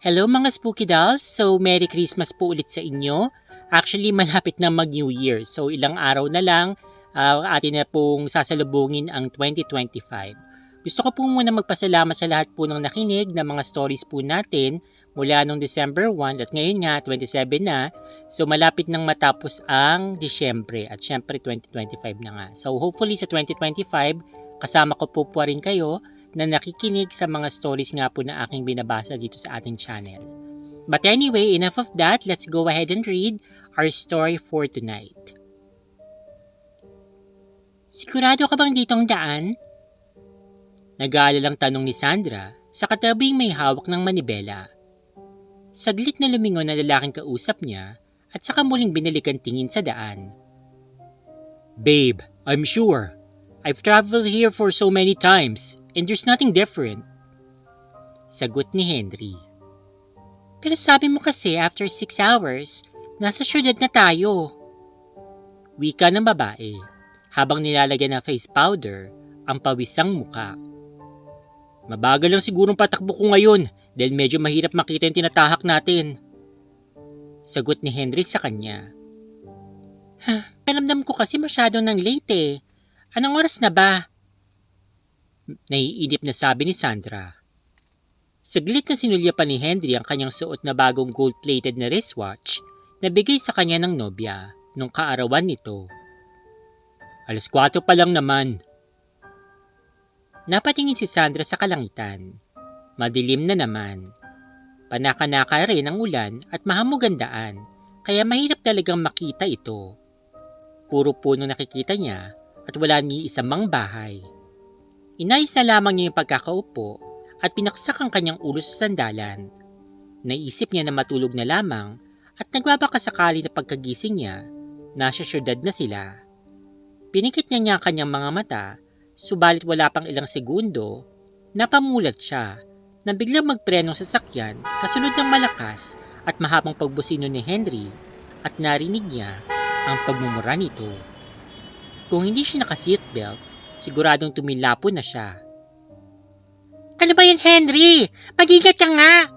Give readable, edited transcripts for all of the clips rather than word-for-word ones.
Hello mga Spooky Dolls! So, Merry Christmas po ulit sa inyo. Actually, malapit na mag-New Year. So, ilang araw na lang, atin na pong sasalubungin ang 2025. Gusto ko po muna magpasalamat sa lahat po ng nakinig ng mga stories po natin mula nung December 1 at ngayon nga 27 na. So, malapit nang matapos ang Disyembre at syempre 2025 na nga. So, hopefully sa 2025, kasama ko po rin kayo na nakikinig sa mga stories nga po na aking binabasa dito sa ating channel. But anyway, enough of that. Let's go ahead and read our story for tonight. Sigurado ka bang ditong daan? Nag-aalalang tanong ni Sandra sa katabing may hawak ng manibela. Saglit na lumingon na lalaking kausap niya at saka muling binalikan tingin sa daan. Babe, I'm sure. I've traveled here for so many times and there's nothing different. Sagot ni Henry. Pero sabi mo kasi after 6 hours, nasa syudad na tayo. Wika ng babae habang nilalagyan ng face powder ang pawisang muka. Mabagal lang sigurong patakbo ko ngayon dahil medyo mahirap makita yung tinatahak natin. Sagot ni Henry sa kanya. Alamdam ko kasi masyado nang late eh. Anong oras na ba? Naiinip na sabi ni Sandra. Saglit na sinulyapan ni Henry ang kanyang suot na bagong gold-plated na wristwatch na bigay sa kanya ng nobya nung kaarawan nito. 4:00 pa lang naman. Napatingin si Sandra sa kalangitan. Madilim na naman. Panaka-naka rin ang ulan at mahamog ang daan, kaya mahirap talagang makita ito. Puro puno nakikita niya at wala ni isang mang bahay. Inayos na lamang niya yung pagkakaupo at pinaksak ang kanyang ulo sa sandalan. Naisip niya na matulog na lamang at nagbabaka sakali na pagkagising niya, nasa syudad na sila. Pinikit niya ang kanyang mga mata, subalit wala pang ilang segundo, napamulat siya nang biglang magpreno sa sasakyan kasunod ng malakas at mahabang pagbusino ni Henry at narinig niya ang pagmumura nito. Kung hindi siya naka-seatbelt, siguradong tumilapo na siya. Ano ba yan, Henry? Mag-ingat ka nga!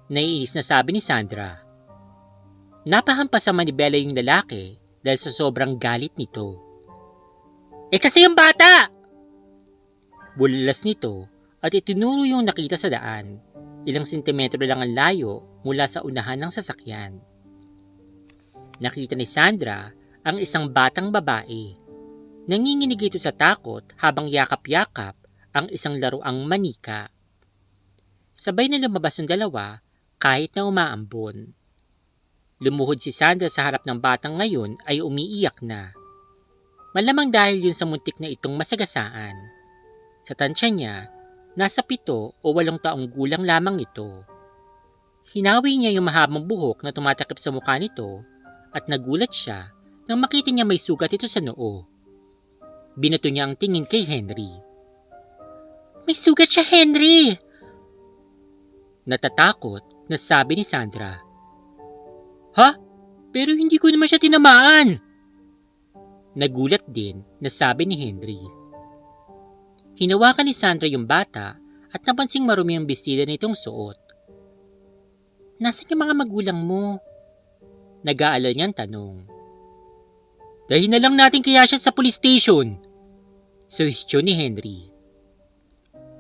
Naiinis na sabi ni Sandra. Napahampas sa manibela yung lalaki dahil sa sobrang galit nito. Kasi yung bata! Bulalas nito at itinuro yung nakita sa daan. Ilang sentimetro lang ang layo mula sa unahan ng sasakyan. Nakita ni Sandra ang isang batang babae. Nanginginig ito sa takot habang yakap-yakap ang isang laruang manika. Sabay na lumabas ang dalawa kahit na umaambon. Lumuhod si Sandra sa harap ng batang ngayon ay umiiyak na. Malamang dahil yun sa muntik na itong masagasaan. Sa tansya niya, nasa 7 o 8 taong gulang lamang ito. Hinawi niya yung mahabang buhok na tumatakip sa mukha nito at nagulat siya nang makita niya may sugat ito sa noo. Binato niya ang tingin kay Henry. May sugat siya, Henry! Natatakot na sabi ni Sandra. Ha? Pero hindi ko naman siya tinamaan! Nagulat din na sabi ni Henry. Hinawakan ni Sandra yung bata at napansing marumi ang bestida nitong suot. Nasaan yung mga magulang mo? Nag-aalala niyang tanong. Dahil na lang natin kaya siya sa police station. Suhestyon ni Henry.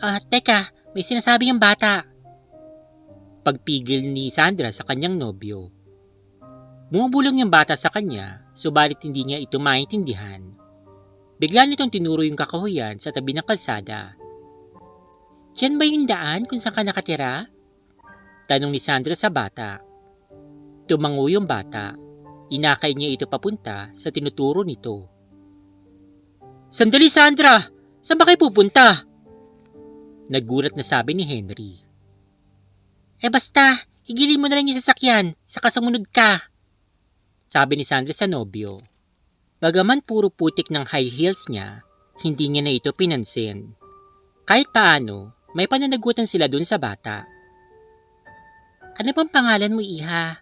Teka, may sinasabi yung bata. Pagpigil ni Sandra sa kanyang nobyo. Bumubulong yung bata sa kanya, subalit hindi niya ito maintindihan. Bigla nitong tinuro yung kakahuyan sa tabi ng kalsada. Diyan ba yung daan kung saan ka nakatira? Tanong ni Sandra sa bata. Tumango yung bata. Inakay niya ito papunta sa tinuturo nito. Sandali, Sandra! Saan ba kayo pupunta? Nagulat na sabi ni Henry. Basta, igilin mo na lang yung sasakyan, saka sumunod ka. Sabi ni Sandra sa nobyo. Bagaman puro putik ng high heels niya, hindi niya na ito pinansin. Kahit paano, may pananagutan sila dun sa bata. Ano bang pangalan mo, Iha?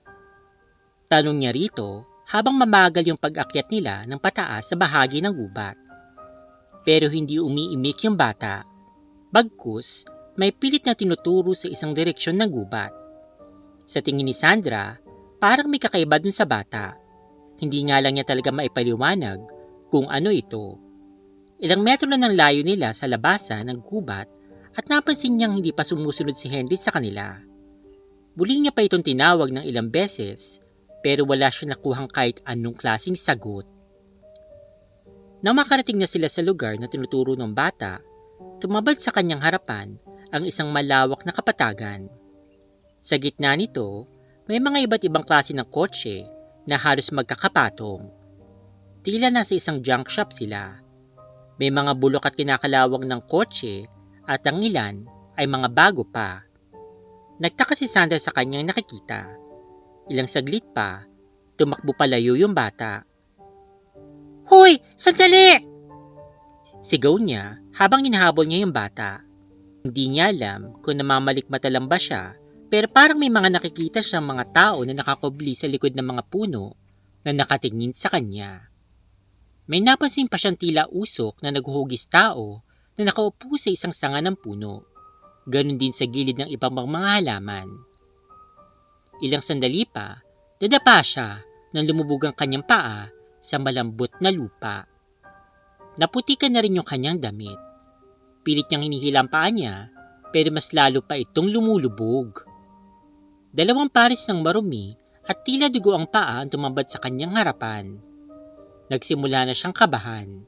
Tanong niya rito habang mamagal yung pag-akyat nila ng pataas sa bahagi ng gubat. Pero hindi umiimik yung bata. Bagkus, may pilit na tinuturo sa isang direksyon ng gubat. Sa tingin ni Sandra, parang may kakaiba dun sa bata. Hindi nga lang niya talaga maipaliwanag kung ano ito. Ilang metro na ng layo nila sa labasan ng gubat at napansin niyang hindi pa sumusunod si Henry sa kanila. Muli niya pa itong tinawag ng ilang beses pero wala siya nakuhang kahit anong klaseng sagot. Nang makarating na sila sa lugar na tinuturo ng bata, tumabad sa kanyang harapan ang isang malawak na kapatagan. Sa gitna nito, may mga iba't ibang klase ng kotse na halos magkakapatong. Tila nasa isang junk shop sila. May mga bulok at kinakalawang ng kotse at ang ilan ay mga bago pa. Nagtaka si Sandra sa kanyang nakikita. Ilang saglit pa, tumakbo palayo yung bata. "Hoy! Sandali!" Sigaw niya habang hinahabol niya yung bata. Hindi niya alam kung namamalikmata lang ba siya, pero parang may mga nakikita siyang mga tao na nakakubli sa likod ng mga puno na nakatingin sa kanya. May napansin pa siyang tila usok na naghuhugis tao na nakaupo sa isang sanga ng puno. Ganon din sa gilid ng ibang mga halaman. Ilang sandali pa, nadapa siya nang lumubog ang kanyang paa sa malambot na lupa. Naputikan na rin yung kanyang damit. Pilit niyang hinihila ang paa niya, pero mas lalo pa itong lumulubog. 2 pares ng marumi at tila dugo ang paa ang tumambad sa kanyang harapan. Nagsimula na siyang kabahan.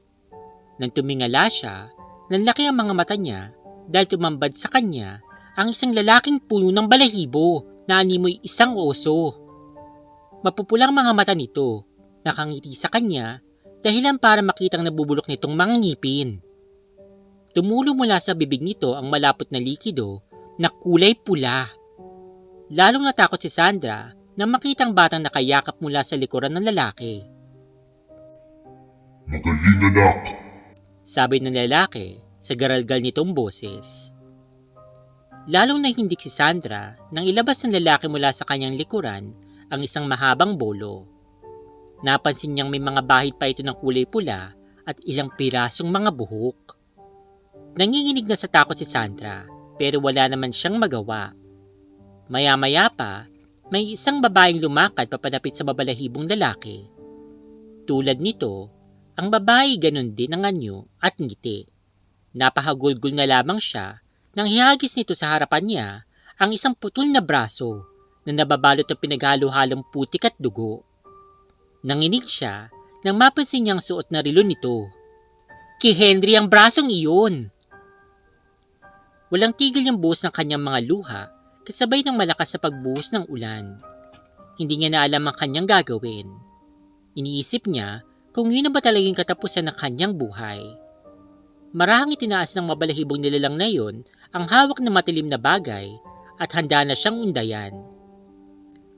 Nang tumingala siya, nanlaki ang mga mata niya dahil tumambad sa kanya ang isang lalaking puno ng balahibo na animoy isang oso. Mapupulang mga mata nito, nakangiti sa kanya dahilan para makitang nabubulok nitong mga ngipin. Tumulo mula sa bibig nito ang malapot na likido na kulay pula. Lalong natakot si Sandra nang makitang batang nakayakap mula sa likuran ng lalaki. "Magaling, anak," sabi ng lalaki sa garalgal nitong boses. Lalong nahindik si Sandra nang ilabas ng lalaki mula sa kanyang likuran ang isang mahabang bolo. Napansin niyang may mga bahid pa ito ng kulay pula at ilang pirasong mga buhok. Nanginginig na sa takot si Sandra pero wala naman siyang magawa. Maya-maya pa, may isang babaeng lumakad papalapit sa babalahibong lalaki. Tulad nito, ang babae ganon din ang anyo at ngiti. Napahagulgol na lamang siya nang hihagis nito sa harapan niya ang isang putol na braso na nababalot ng pinaghalo-halong putik at dugo. Nanginig siya nang mapansin niyang suot na relo nito. Kay Henry ang brasong iyon! Walang tigil yung buhos ng kanyang mga luha kasabay ng malakas sa pagbuhos ng ulan. Hindi niya na alam ang kanyang gagawin. Iniisip niya kung yun na ba talagang katapusan ng kanyang buhay. Marahang itinaas ng mabalahibong nilalang na yon ang hawak na matilim na bagay at handa na siyang undayan.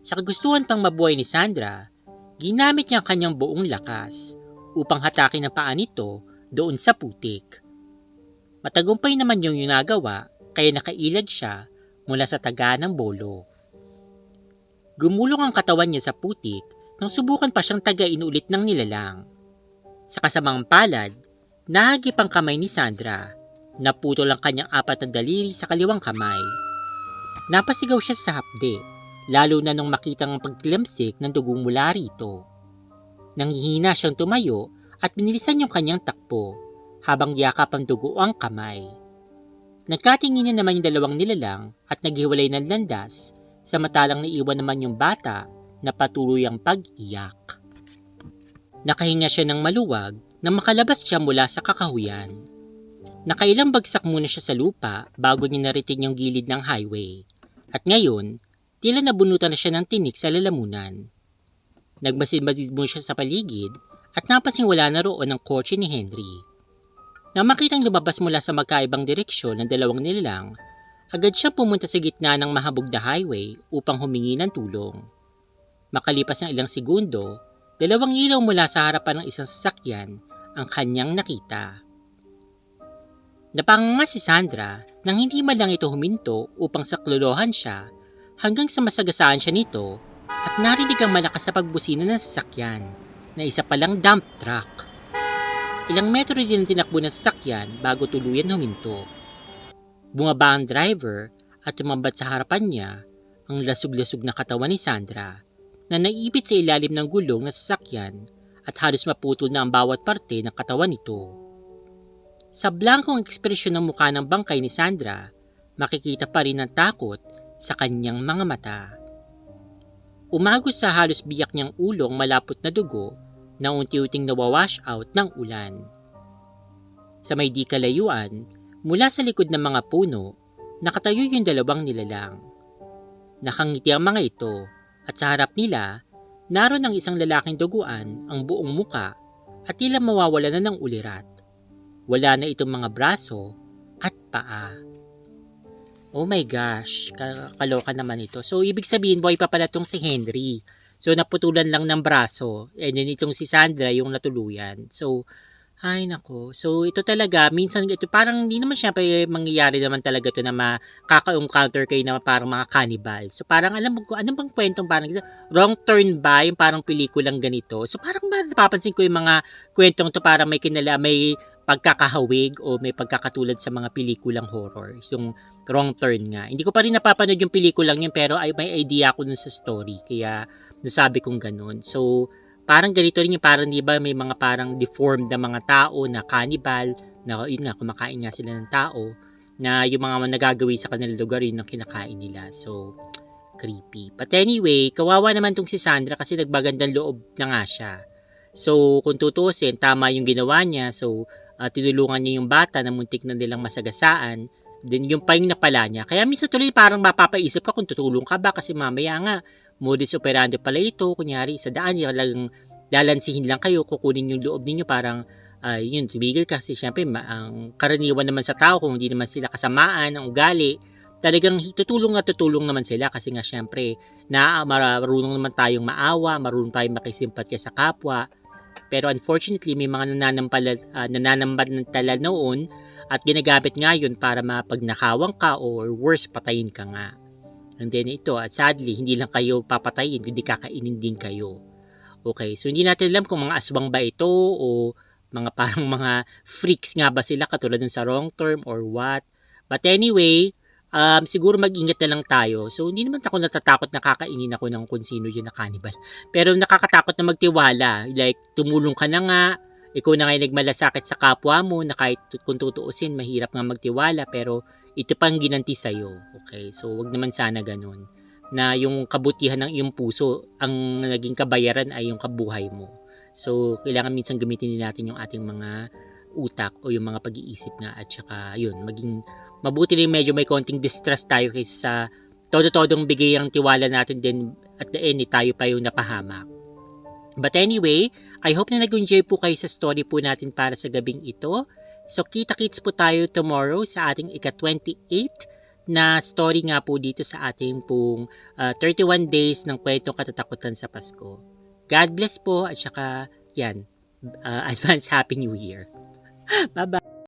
Sa kagustuhan pang mabuhay ni Sandra, ginamit niya ang kanyang buong lakas upang hatakin ang paa nito doon sa putik. Matagumpay naman yung nagawa kaya nakailag siya mula sa taga ng bolo. Gumulong ang katawan niya sa putik nang subukan pa siyang tagain ulit ng nilalang. Sa kasamang palad, nahagip ang kamay ni Sandra. Naputol ang kanyang 4 na daliri sa kaliwang kamay. Napasigaw siya sa hapde, lalo na nung makitang pagtilamsik ng dugo mula rito. Nanghihina siyang tumayo at binilisan yung kanyang takbo habang yakap ang dugo ang kamay. Nagkatingin na naman yung 2 nilalang at naghiwalay ng landas samantalang naiwan naman yung bata na patuloy ang pag-iyak. Nakahinga siya ng maluwag nang makalabas siya mula sa kakahuyan. Nakailang bagsak muna siya sa lupa bago niya nariting yung gilid ng highway. At ngayon, tila nabunutan na siya ng tinik sa lalamunan. Nagmasid-masid muna siya sa paligid at napansing wala na roon ang kotse ni Henry. Nang makitang lumabas mula sa magkaibang direksyon ng 2 nilalang, agad siya pumunta sa gitna ng mahabog na highway upang humingi ng tulong. Makalipas ng ilang segundo, 2 ilaw mula sa harapan ng isang sasakyan ang kanyang nakita. Napanganga si Sandra nang hindi man lang ito huminto upang saklolohan siya hanggang sa masagasaan siya nito at narinig ang malakas sa pagbusina ng sasakyan na isa palang dump truck. Ilang metro din ang tinakbo ng sasakyan bago tuluyan huminto. Bumaba ang driver at tumambat sa harapan niya ang lasug-lasug na katawan ni Sandra na naipit sa ilalim ng gulong na sasakyan at halos maputol na ang bawat parte ng katawan nito. Sa blankong ekspresyon ng mukha ng bangkay ni Sandra, makikita pa rin ang takot sa kanyang mga mata. Umagos sa halos biyak niyang ulo ang malapot na dugo na unti-unting nawawash out ng ulan. Sa may di kalayuan, mula sa likod ng mga puno, nakatayo yung dalawang nilalang. Nakangiti ang mga ito at sa harap nila, naroon ang isang lalaking duguan ang buong muka at tila mawawala na ng ulirat. Wala na itong mga braso at paa. Oh my gosh, kaloka naman ito. So, ibig sabihin, boy pa pala itong si Henry. So, naputulan lang ng braso. And then, itong si Sandra, yung natuluyan. So, ay nako. So, ito talaga, minsan, ito parang hindi naman syempre mangyayari naman talaga ito na makaka-encounter kayo na parang mga cannibal. So, parang alam mo, ano bang kwentong parang wrong turn ba, yung parang pelikulang ganito. So, parang napapansin ko yung mga kwentong to parang may pagkakahawig o may pagkakatulad sa mga pelikulang horror. Yung wrong turn nga. Hindi ko pa rin napapanood yung pelikulang yun pero may idea ako dun sa story. Kaya nasabi kong ganun. So, parang ganito rin yung parang di ba may mga parang deformed na mga tao na cannibal na yun nga kumakain nga sila ng tao na yung mga nagagawi sa kanilang lugar yun ang kinakain nila. So, creepy. But anyway, kawawa naman tong si Sandra kasi nagbagandang loob na nga siya. So, kung tutuusin, tama yung ginawa niya. So, tinulungan niya yung bata na muntik na nilang masagasaan. Then, yung pa yung napala niya. Kaya minsan tuloy parang mapapaisip ka kung tutulong ka ba kasi mamaya nga, modus operandi pala ito. Kunyari, sa daan, lang lalansihin lang kayo, kukunin yung loob ninyo parang, yun, tumigil kasi syempre, ang karaniwan naman sa tao, kung hindi naman sila kasamaan, ang ugali, talagang tutulong naman sila kasi nga syempre, marunong naman tayong maawa, marunong tayong makisimpatya sa kapwa. Pero unfortunately, may mga nananamantala noon at ginagamit ngayon para mapagnakawang ka or worse, patayin ka nga. And then ito, at sadly, hindi lang kayo papatayin, kundi kakainin din kayo. Okay, so hindi natin alam kung mga aswang ba ito o mga parang mga freaks nga ba sila katulad ng sa wrong term or what. But anyway, siguro mag-ingat na lang tayo. So, hindi naman ako natatakot na kakainin ako ng kung sino yun na cannibal. Pero nakakatakot na magtiwala. Like, tumulong ka na nga, ikaw na nga nagmalasakit sa kapwa mo, na kahit kung tutuusin, mahirap nga magtiwala, pero ito pang ginanti sa'yo. Okay? So, wag naman sana ganun. Na yung kabutihan ng iyong puso, ang naging kabayaran ay yung kabuhay mo. So, kailangan minsan gamitin din natin yung ating mga utak o yung mga pag-iisip nga at saka yun, maging mabuti rin medyo may konting distrust tayo kaysa sa todo-todong bigay ang tiwala natin din at the end tayo pa yung napahamak. But anyway, I hope na nag-enjoy po kayo sa story po natin para sa gabing ito. So kita-kits po tayo tomorrow sa ating ika-28 na story nga po dito sa ating pong 31 days ng kwentong katatakutan sa Pasko. God bless po at saka yan, advance Happy New Year. Bye-bye!